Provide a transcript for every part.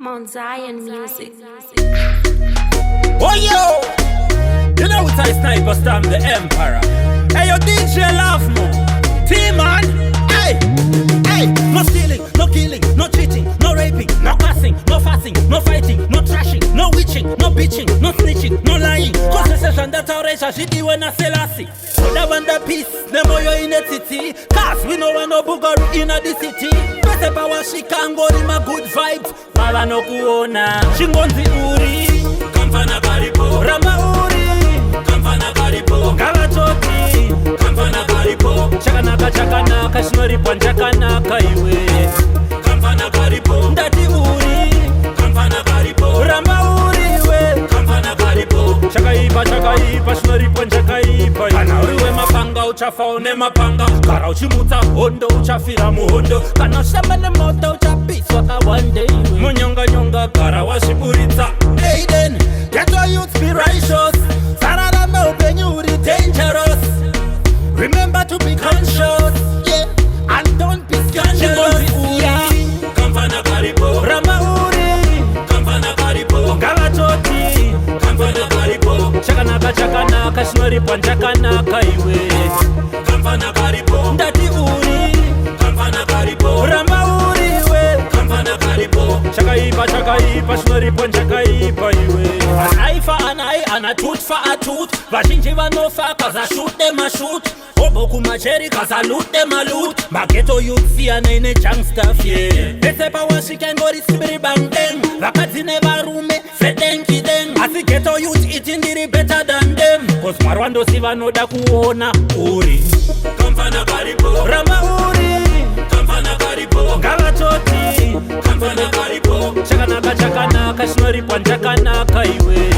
Mount Zion Music. Oh yo! You know it's I Sniper Stam the Emperor. Hey yo DJ Love Mo T-Man. Hey! Hey! No stealing, no killing, no cheating, no raping, no cussing, no fussing, no fighting, no trashing, no witching, no bitching, no snitching, no lying. Cause session that outrage shitty when I say lassie. So that one the peace, nemo yo in the city. Cause we know when no bugger in the city. Pese power she can go in my good vibes. Mala no kuona Shingonzi uri Kamfana baripo Rama uri Kamfana baripo Gala choti Kamfana baripo Chakanaka Shinori pon chakanaka iwe Kamfana baripo Ndati uri Kamfana baripo Rama uri we Kamfana baripo Chakaipa Shinori pon chakaipa Kana uriwe mapanga uchafaone mapanga Kara uchimuta hondo uchafira muhondo Kana shemene moto uchapiswa ka one day Munyonga kara washiburitsa. Hey then, get your youth be righteous. Sarada me open you the dangerous. Remember to be conscious, yeah, and don't be scandalous. Kamfana baripo Rama uri Kamfana baripo Gala choti Kamfana baripo Chakanaka Shinori pon chakanaka iwe Kamfana baripo Ndati uri Kamfana baripo Rama uri we Kamfana baripo Chakaipa Shinori pon chakaipa iwe An eye for an eye and a tooth for a tooth. Vashinji vanofa cause I shoot them a shoot. Oboku macheri cause I loot them a loot. Mageto youth fear nene junk stuff, yeah. Pese power she can go risibiri bang them. Vakati never rume, fetenki them. Asi ghetto youth eating diri better than them. Cause Marwando siva noda kuona uri Kamfana baripo Rama uri Kamfana baripo Gala choti Kamfana baripo Chakanaka Shinori pon chakanaka iwe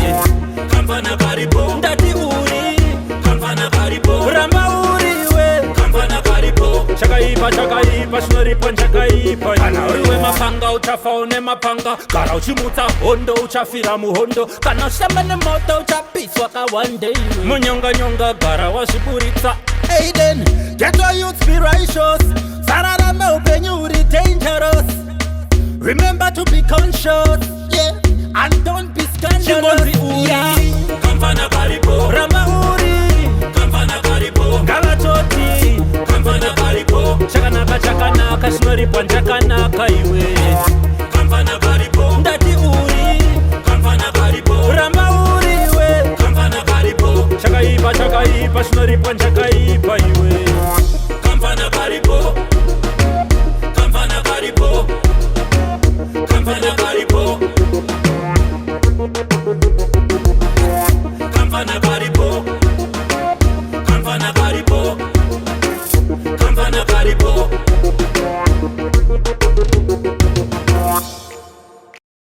Kamfana baripo Ndati uri Kamfana baripo Rama uri we Kamfana baripo Chakaipa Shinori pon chakaipa Kana uriwe mapanga uchafaone mapanga Kara uchimuta hondo uchafira muhondo Kana shemene moto uchapiswa ka one day Munyonga kara washiburitsa. Hey then, get your youth be righteous. Sarada me open you the dangerous. Remember to be conscious, yeah, and don't be scandalous. Yeah. Kamfana baripo Rama uri Kamfana baripo Gala choti Kamfana baripo Chakanaka Shinori pon chakanaka iwe Kamfana